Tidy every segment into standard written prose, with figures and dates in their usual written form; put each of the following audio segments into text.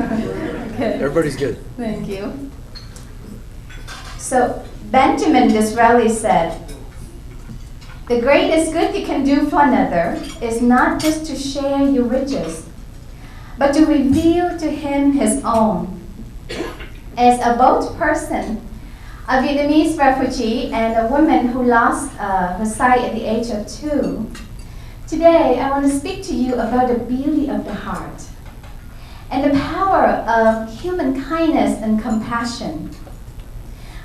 Good. Everybody's good. Thank you. So Benjamin Disraeli said, "The greatest good you can do for another is not just to share your riches, but to reveal to him his own." As a boat person, a Vietnamese refugee, and a woman who lost her sight at the age of 2, today I want to speak to you about the beauty of the heart and the power of human kindness and compassion.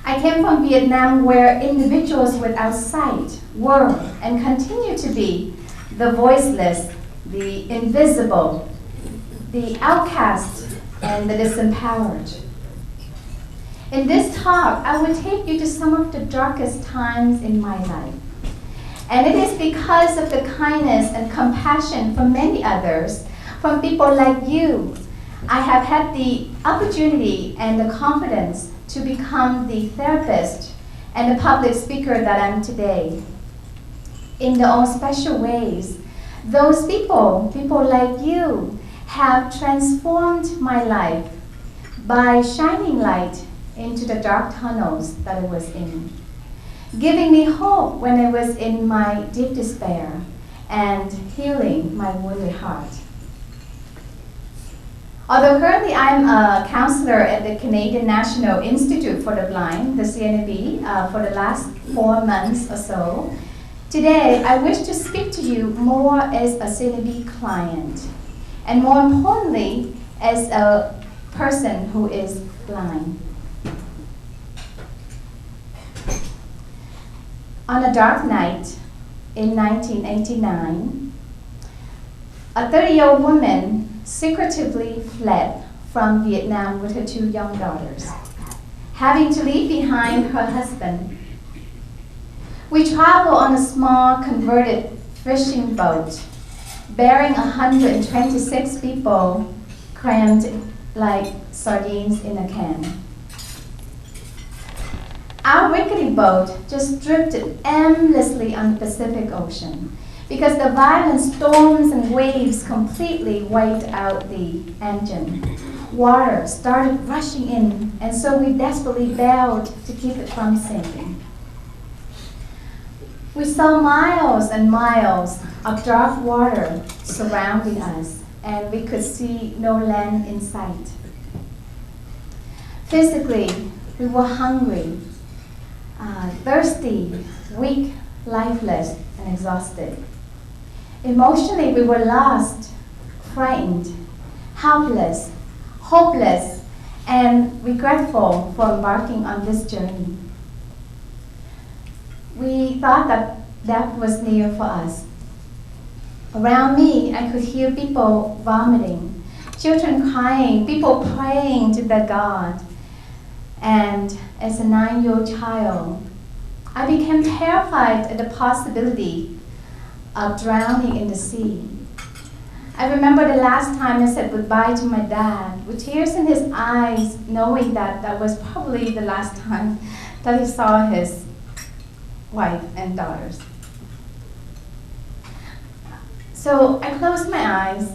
I came from Vietnam, where individuals without sight were and continue to be the voiceless, the invisible, the outcast, and the disempowered. In this talk, I will take you to some of the darkest times in my life. And it is because of the kindness and compassion from many others, from people like you, I have had the opportunity and the confidence to become the therapist and the public speaker that I am today. In their own special ways, those people like you, have transformed my life by shining light into the dark tunnels that I was in, giving me hope when I was in my deep despair, and healing my wounded heart. Although currently I'm a counselor at the Canadian National Institute for the Blind, the CNB, for the last 4 months or so, today I wish to speak to you more as a CNB client, and more importantly, as a person who is blind. On a dark night in 1989, a 30-year-old woman secretively fled from Vietnam with her 2 young daughters, having to leave behind her husband. We traveled on a small converted fishing boat, bearing 126 people crammed like sardines in a can. Our rickety boat just drifted endlessly on the Pacific Ocean because the violent storms and waves completely wiped out the engine. Water started rushing in, and so we desperately bailed to keep it from sinking. We saw miles and miles of dark water surrounding us, and we could see no land in sight. Physically, we were hungry, thirsty, weak, lifeless, and exhausted. Emotionally, we were lost, frightened, helpless, hopeless, and regretful for embarking on this journey. We thought that death was near for us. Around me, I could hear people vomiting, children crying, people praying to their God. And as a 9-year-old child, I became terrified at the possibility of drowning in the sea. I remember the last time I said goodbye to my dad, with tears in his eyes, knowing that that was probably the last time that he saw his wife and daughters. So I closed my eyes,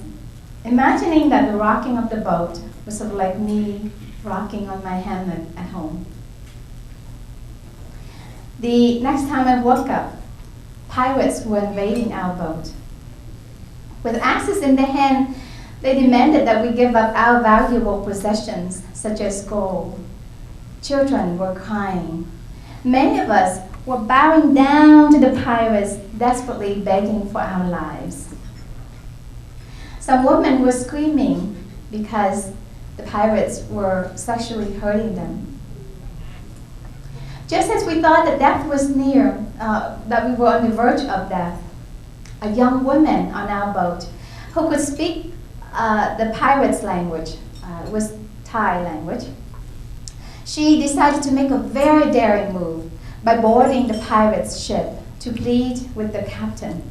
imagining that the rocking of the boat was sort of like me rocking on my hammock at home. The next time I woke up, pirates were invading our boat. With axes in their hand, they demanded that we give up our valuable possessions, such as gold. Children were crying. Many of us were bowing down to the pirates, desperately begging for our lives. Some women were screaming because the pirates were sexually hurting them. Just as we thought that death was near, that we were on the verge of death, a young woman on our boat who could speak the pirates' language, it was Thai language, she decided to make a very daring move by boarding the pirates' ship to plead with the captain.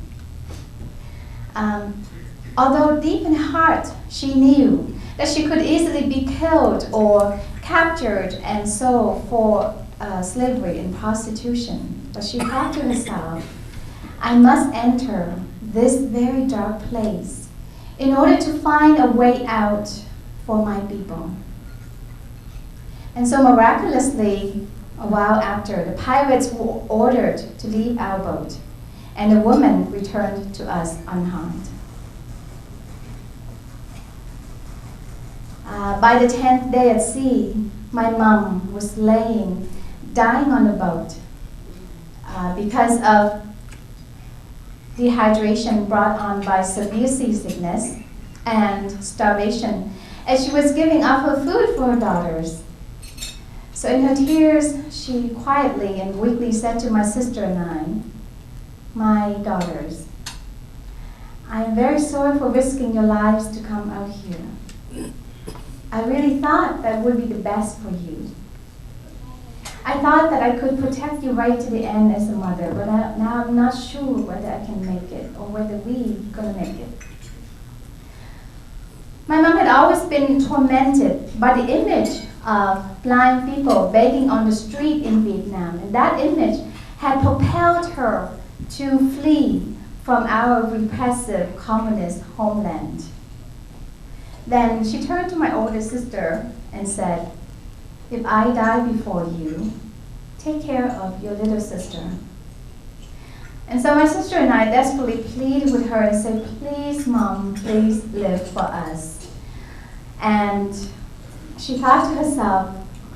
Although deep in heart, she knew that she could easily be killed or captured and sold for slavery and prostitution. But she thought to herself, I must enter this very dark place in order to find a way out for my people. And so miraculously, a while after, the pirates were ordered to leave our boat, and the woman returned to us unharmed. By the 10th day at sea, my mom was dying on the boat because of dehydration brought on by severe seasickness and starvation, as she was giving up her food for her daughters. So in her tears, she quietly and weakly said to my sister and I, "My daughters, I am very sorry for risking your lives to come out here. I really thought that would be the best for you. I thought that I could protect you right to the end as a mother, but now I'm not sure whether I can make it or whether we're going to make it." My mom had always been tormented by the image of blind people begging on the street in Vietnam, and that image had propelled her to flee from our repressive communist homeland. Then she turned to my older sister and said, "If I die before you, take care of your little sister." And so my sister and I desperately pleaded with her and said, "Please, Mom, please live for us." And she thought to herself,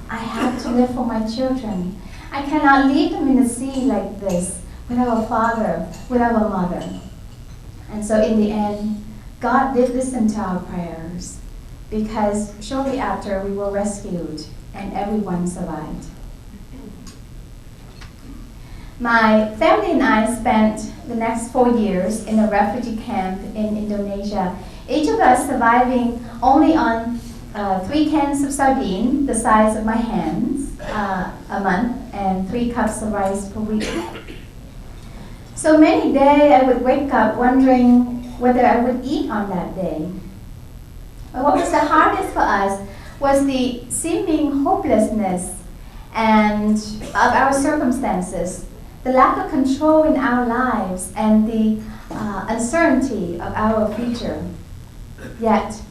"I have to live for my children. I cannot leave them in the sea like this, without a father, without a mother." And so in the end, God did listen to our prayers, because shortly after we were rescued and everyone survived. My family and I spent the next 4 years in a refugee camp in Indonesia, each of us surviving only on 3 cans of sardine, the size of my hands, a month, and 3 cups of rice per week. So many days I would wake up wondering whether I would eat on that day. But what was the hardest for us was the seeming hopelessness and of our circumstances, the lack of control in our lives, and the uncertainty of our future. Yet,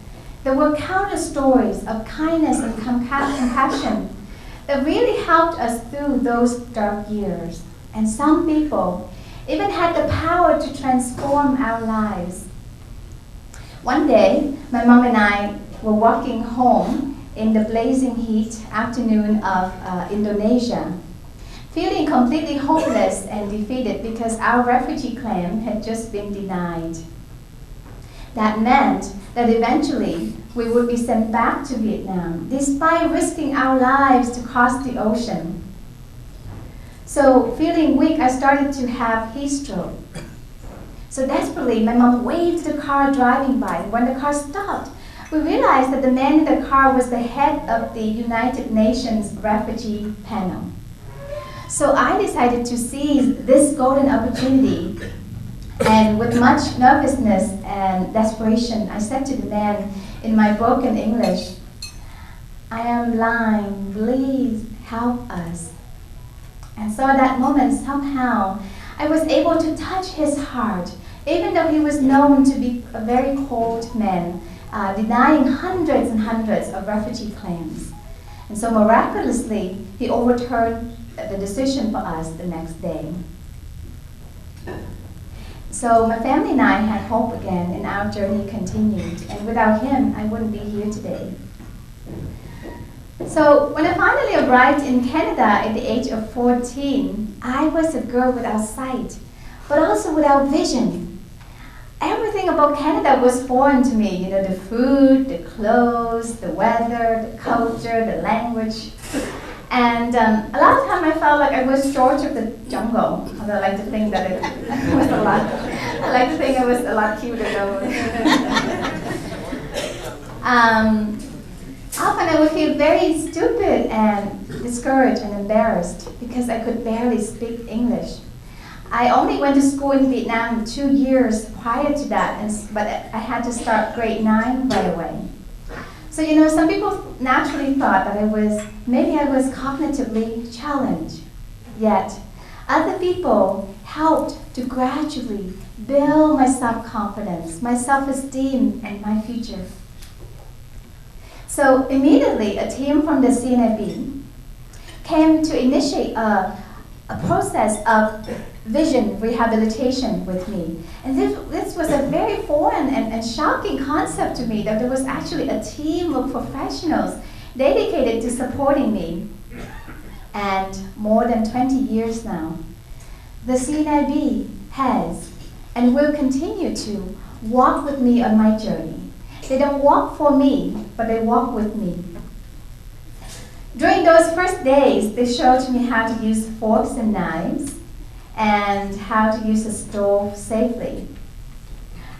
there were countless stories of kindness and compassion that really helped us through those dark years. And some people even had the power to transform our lives. One day, my mom and I were walking home in the blazing heat afternoon of Indonesia, feeling completely hopeless and defeated because our refugee claim had just been denied. That meant that eventually we would be sent back to Vietnam, despite risking our lives to cross the ocean. So feeling weak, I started to have heat stroke. So desperately, my mom waved the car driving by. When the car stopped, we realized that the man in the car was the head of the United Nations Refugee Panel. So I decided to seize this golden opportunity, and with much nervousness and desperation, I said to the man in my broken English, "I am blind, please help us." And so at that moment, somehow, I was able to touch his heart, even though he was known to be a very cold man, denying hundreds and hundreds of refugee claims. And so miraculously, he overturned the decision for us the next day. So my family and I had hope again, and our journey continued. And without him, I wouldn't be here today. So when I finally arrived in Canada at the age of 14, I was a girl without sight, but also without vision. Everything about Canada was foreign to me, you know, the food, the clothes, the weather, the culture, the language. And a lot of time I felt like I was George of the jungle. Although I like to think that it was a lot. I like to think I was a lot cuter though. Often I would feel very stupid and discouraged and embarrassed because I could barely speak English. I only went to school in Vietnam 2 years prior to that, but I had to start grade 9 right away. So, you know, some people naturally thought that maybe I was cognitively challenged. Yet, other people helped to gradually build my self-confidence, my self-esteem, and my future. So immediately, a team from the CNFB came to initiate a process of vision rehabilitation with me. And this was a very foreign and shocking concept to me, that there was actually a team of professionals dedicated to supporting me. And more than 20 years now, the CNIB has and will continue to walk with me on my journey. They don't walk for me, but they walk with me. During those first days, they showed me how to use forks and knives and how to use a stove safely.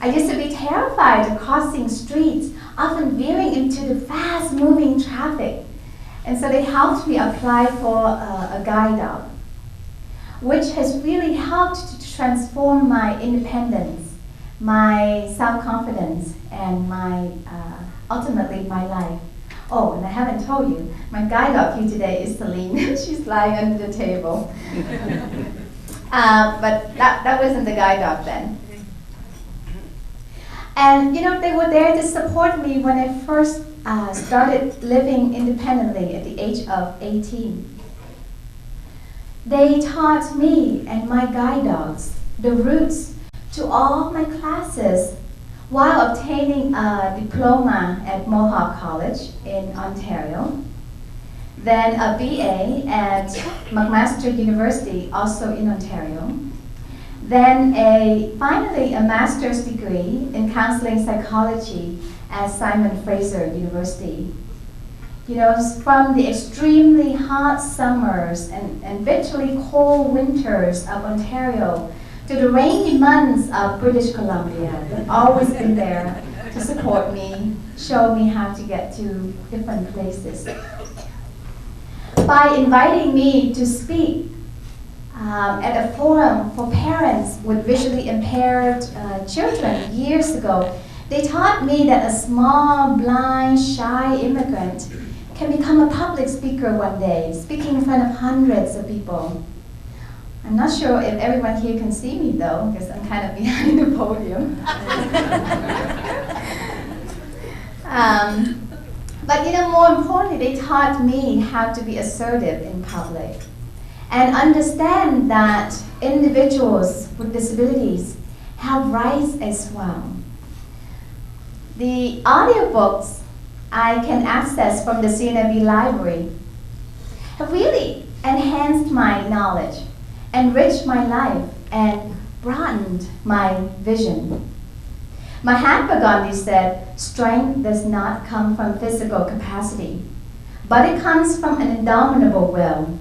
I used to be terrified of crossing streets, often veering into the fast-moving traffic. And so they helped me apply for a guide dog, which has really helped to transform my independence, my self-confidence, and ultimately my life. Oh, and I haven't told you, my guide dog here today is Celine. She's lying under the table. But that wasn't the guide dog then. And they were there to support me when I first started living independently at the age of 18. They taught me and my guide dogs the routes to all my classes while obtaining a diploma at Mohawk College in Ontario, then a BA at McMaster University, also in Ontario, then finally a master's degree in counseling psychology at Simon Fraser University. From the extremely hot summers and bitterly cold winters of Ontario to the rainy months of British Columbia, they've always been there to support me, show me how to get to different places. By inviting me to speak at a forum for parents with visually impaired children years ago, they taught me that a small, blind, shy immigrant can become a public speaker one day, speaking in front of hundreds of people. I'm not sure if everyone here can see me though, because I'm kind of behind the podium. But more importantly, they taught me how to be assertive in public and understand that individuals with disabilities have rights as well. The audiobooks I can access from the CNFB library have really enhanced my knowledge, enriched my life, and broadened my vision. Mahatma Gandhi said, "Strength does not come from physical capacity, but it comes from an indomitable will."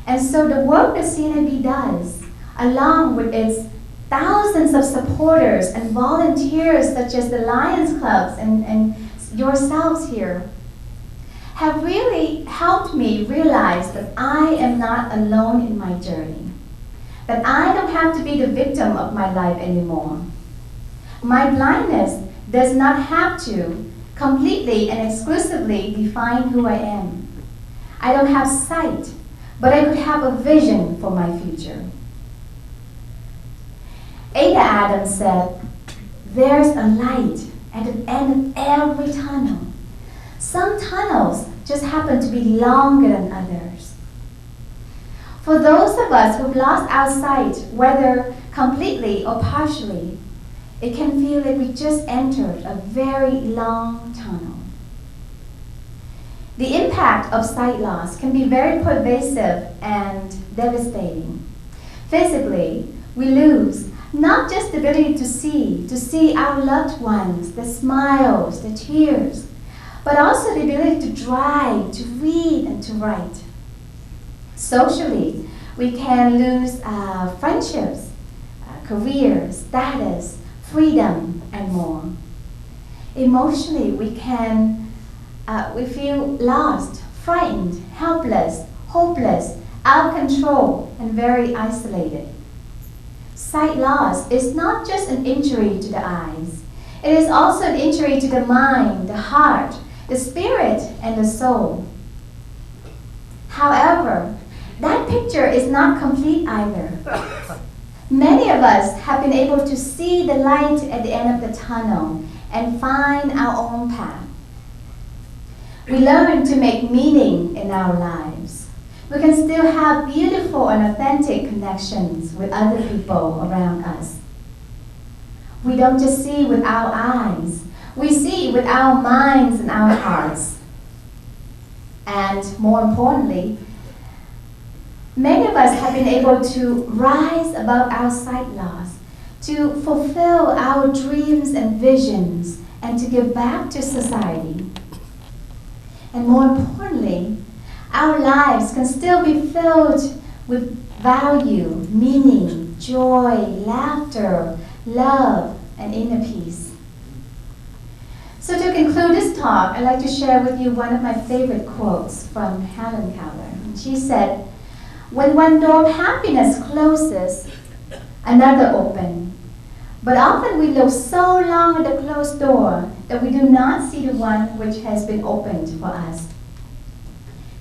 And so the work that CNFB does, along with its thousands of supporters and volunteers such as the Lions Clubs and yourselves here, have really helped me realize that I am not alone in my journey, that I don't have to be the victim of my life anymore. My blindness does not have to completely and exclusively define who I am. I don't have sight, but I could have a vision for my future. Ada Adams said, "There's a light at the end of every tunnel. Some tunnels just happen to be longer than others." For those of us who've lost our sight, whether completely or partially, it can feel like we just entered a very long tunnel. The impact of sight loss can be very pervasive and devastating. Physically, we lose not just the ability to see our loved ones, the smiles, the tears, but also the ability to drive, to read, and to write. Socially, we can lose friendships, career, status, freedom, and more. Emotionally, we feel lost, frightened, helpless, hopeless, out of control, and very isolated. Sight loss is not just an injury to the eyes. It is also an injury to the mind, the heart, the spirit, and the soul. However, that picture is not complete either. Many of us have been able to see the light at the end of the tunnel and find our own path. We learn to make meaning in our lives. We can still have beautiful and authentic connections with other people around us. We don't just see with our eyes, we see with our minds and our hearts. And more importantly, many of us have been able to rise above our sight loss, to fulfill our dreams and visions, and to give back to society. And more importantly, our lives can still be filled with value, meaning, joy, laughter, love, and inner peace. So to conclude this talk, I'd like to share with you one of my favorite quotes from Helen Keller. She said, "When one door of happiness closes, another opens. But often we look so long at the closed door that we do not see the one which has been opened for us.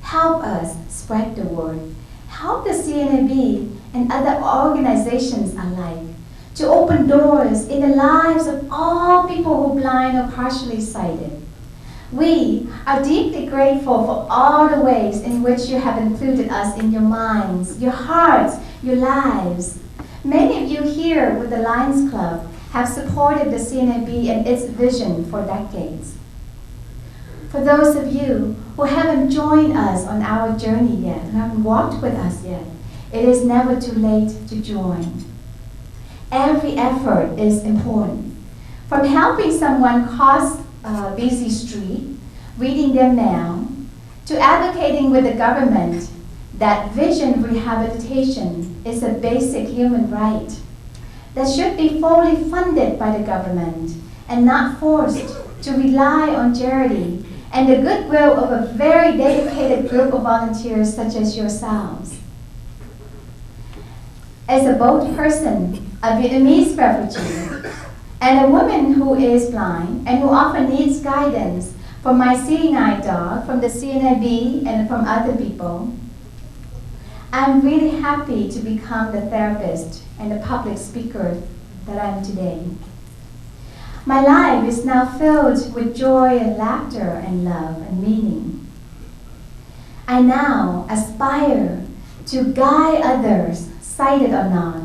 Help us spread the word. Help the CNAB and other organizations alike to open doors in the lives of all people who are blind or partially sighted. We are deeply grateful for all the ways in which you have included us in your minds, your hearts, your lives. Many of you here with the Lions Club have supported the CNAB and its vision for decades. For those of you who haven't joined us on our journey yet, who haven't walked with us yet, it is never too late to join. Every effort is important. From helping someone cross a busy street, reading their mail, to advocating with the government that vision rehabilitation is a basic human right that should be fully funded by the government and not forced to rely on charity and the goodwill of a very dedicated group of volunteers such as yourselves. As a both person, a Vietnamese refugee, and a woman who is blind and who often needs guidance from my seeing eye dog, from the CNIB, and from other people, I'm really happy to become the therapist and the public speaker that I am today. My life is now filled with joy and laughter and love and meaning. I now aspire to guide others, sighted or not,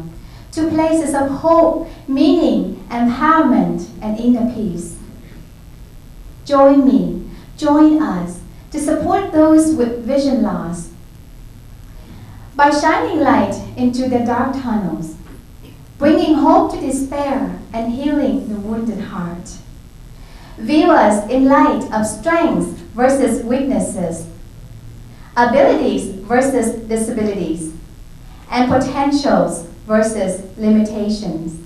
to places of hope, meaning, empowerment, and inner peace. Join me, join us, to support those with vision loss by shining light into the dark tunnels, bringing hope to despair and healing the wounded heart. View us in light of strengths versus weaknesses, abilities versus disabilities, and potentials versus limitations.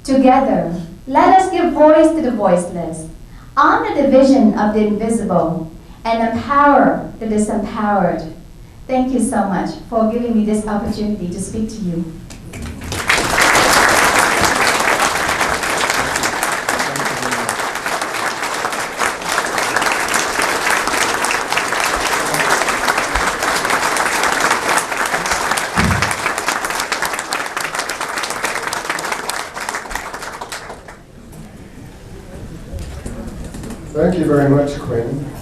Together, let us give voice to the voiceless, honor the vision of the invisible, and empower the disempowered. Thank you so much for giving me this opportunity to speak to you. Thank you very much, Quyn.